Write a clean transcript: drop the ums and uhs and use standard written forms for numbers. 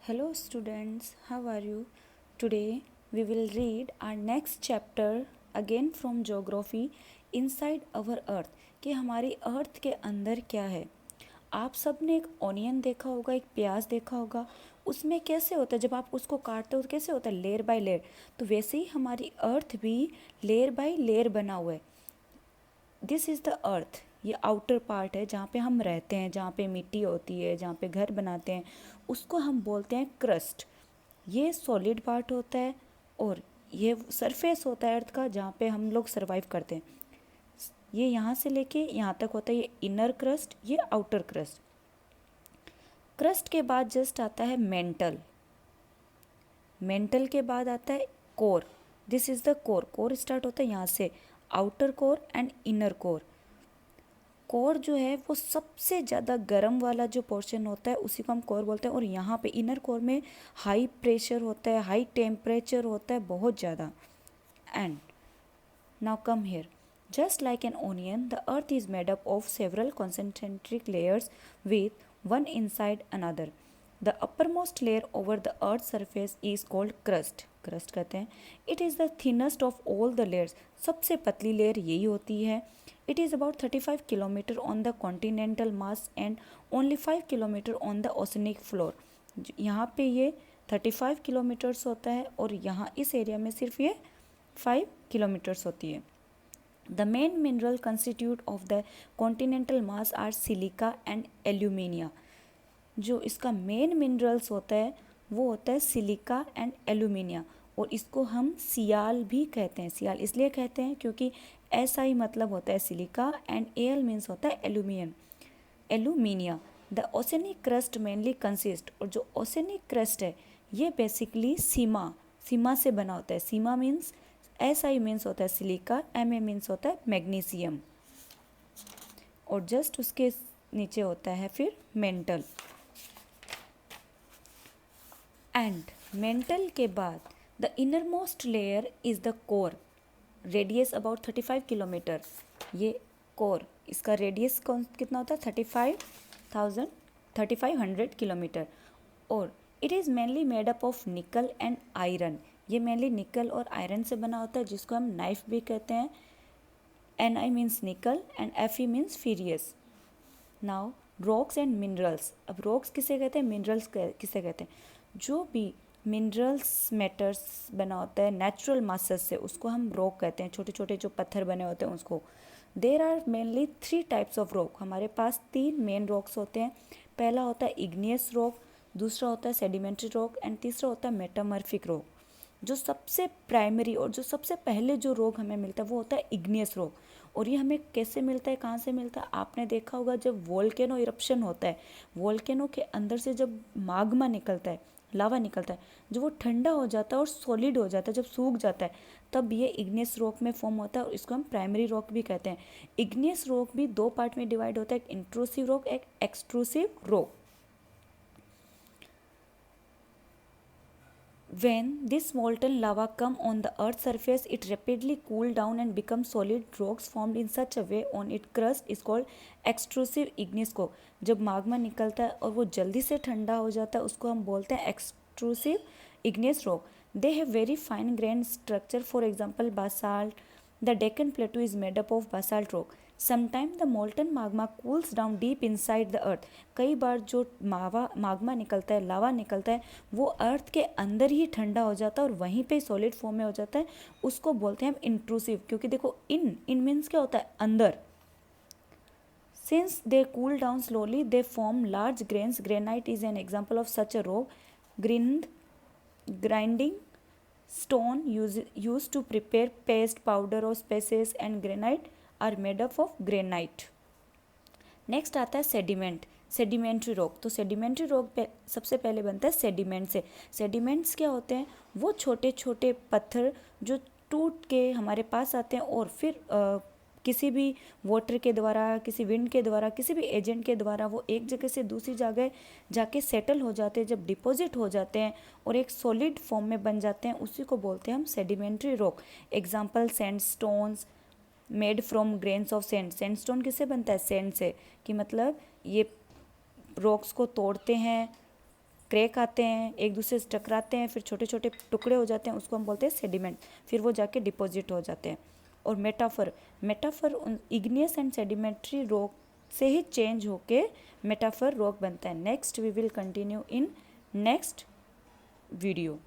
Hello students, how are you? Today we will read our next chapter again from geography inside our earth कि हमारी अर्थ के अंदर क्या है। आप सब ने एक ऑनियन देखा होगा, एक प्याज देखा होगा। उसमें कैसे होता है, जब आप उसको काटते हो तो कैसे होता है, लेयर बाय लेयर। तो वैसे ही हमारी अर्थ भी लेयर बाय लेयर बना हुआ है। दिस इज़ द अर्थ, ये आउटर पार्ट है जहाँ पे हम रहते हैं, जहाँ पे मिट्टी होती है, जहाँ पे घर बनाते हैं, उसको हम बोलते हैं क्रस्ट। ये सॉलिड पार्ट होता है और ये सरफेस होता है अर्थ का जहाँ पे हम लोग सरवाइव करते हैं। ये यहाँ से लेके यहाँ तक होता है, ये इनर क्रस्ट, ये आउटर क्रस्ट। क्रस्ट के बाद जस्ट आता है मेंटल। मेंटल के बाद आता है core. This is the core. Core start होता है यहाँ से, outer core and inner core. Core जो है वो सबसे ज़्यादा गर्म वाला जो पोर्शन होता है उसी को हम कोर बोलते हैं। और यहाँ पे इनर कोर में हाई प्रेशर होता है, हाई टेम्परेचर होता है बहुत ज़्यादा। And now come here, just like an onion, the earth is made up of several concentric layers with one inside another. The uppermost layer over the earth's surface is called crust. crust कहते हैं। It is the thinnest of all the layers. सबसे पतली layer यही होती है। It is about 35 kilometer on the continental mass and only 5 kilometer on the oceanic floor. यहाँ पे ये 35 किलोमीटर्स होता है और यहाँ इस एरिया में सिर्फ ये 5 किलोमीटर्स होती है। The main mineral constitute of the continental mass are silica and alumina. जो इसका मेन मिनरल्स होता है वो होता है सिलिका एंड एल्यूमिनिया, और इसको हम सियाल भी कहते हैं। सियाल इसलिए कहते हैं क्योंकि SI मतलब होता है सिलिका एंड AL मीन्स होता है alumina. The oceanic crust mainly consist, और जो ओसेनिक क्रस्ट है ये बेसिकली सीमा से बना होता है। सीमा मीन्स SI मीन्स होता है सिलिका, MA मीन्स होता है मैग्नीशियम, और जस्ट उसके नीचे होता है फिर मेंटल। एंड मेंटल के बाद the inner most layer is the core, radius about 35 kilometre. ये कोर, इसका रेडियस कितना होता है 3500 किलोमीटर। और it is mainly made up of निकल एंड आयरन। ये मेनली निकल और आयरन से बना होता है जिसको हम नाइफ भी कहते हैं। Ni means nickel and Fe means ferrous. Now rocks and minerals. अब रॉक्स किसे कहते हैं, मिनरल्स किसे कहते हैं। जो भी मिनरल्स मैटर्स बना होता है नेचुरल मासेस से उसको हम रॉक कहते हैं। छोटे छोटे जो पत्थर बने होते हैं उसको। There are mainly 3 types of rock. हमारे पास 3 मेन रॉक्स होते हैं। पहला होता है इग्नियस रॉक, दूसरा होता है सेडिमेंट्री रॉक एंड तीसरा होता है मेटामॉर्फिक रॉक। जो सबसे प्राइमरी और जो सबसे पहले जो रॉक हमें मिलता है वो होता है इग्नियस रॉक। और ये हमें कैसे मिलता है, कहाँ से मिलता है, आपने देखा होगा जब वोल्केनो इरप्शन होता है, वोल्केनो के अंदर से जब माग्मा निकलता है, लावा निकलता है, जब वो ठंडा हो जाता है और सॉलिड हो जाता है, जब सूख जाता है, तब ये इग्नियस रॉक में फॉर्म होता है और इसको हम प्राइमरी रॉक भी कहते हैं। इग्नियस रॉक भी 2 पार्ट में डिवाइड होता है, एक इंट्रूसिव रॉक, एक extrusive rock. When this molten lava come on the earth's surface, it rapidly cool down and becomes solid rocks formed in such a way on its crust is called extrusive igneous coke. जब Magma निकलता है और वो जल्दी से ठंडा हो जाता है उसको हम बोलते हैं extrusive igneous rock. They have very fine grained structure, for example basalt. The Deccan Plateau is made up of basalt rock. Sometimes the molten magma cools down deep inside the earth. कई बार जो Magma निकलता है, लावा निकलता है, वो अर्थ के अंदर ही ठंडा हो जाता है और वहीं पे सॉलिड फॉर्म में हो जाता है। उसको बोलते हैं हम इंट्रूसिव, क्योंकि देखो इन मीन्स क्या होता है, अंदर। Since they cool down slowly, they form large grains. Granite is an example of such a rock. Grinding stone used to prepare paste, powder or species and granite are made up of granite. Next आता है sediment, sedimentary rock. तो sedimentary rock सबसे पहले बनता है sediment से। Sediments क्या होते हैं, वो छोटे छोटे पत्थर जो टूट के हमारे पास आते हैं और फिर किसी भी वाटर के द्वारा, किसी विंड के द्वारा, किसी भी एजेंट के द्वारा वो एक जगह से दूसरी जगह जाके सेटल हो जाते हैं, जब डिपॉजिट हो जाते हैं और एक सॉलिड फॉर्म में बन जाते हैं, उसी को बोलते हैं हम sedimentary rock. Example sandstones made from grains of sand. Sandstone किससे बनता है, सैंड से, कि मतलब ये रॉक्स को तोड़ते हैं क्रैक आते हैं, एक दूसरे से टकराते हैं, फिर छोटे छोटे टुकड़े हो जाते हैं, उसको हम बोलते हैं सेडिमेंट, फिर वो जाके डिपॉजिट हो जाते हैं। और metamorphic igneous and sedimentary rock से ही चेंज होके मेटाफर रॉक बनता है। Next we will continue in next video.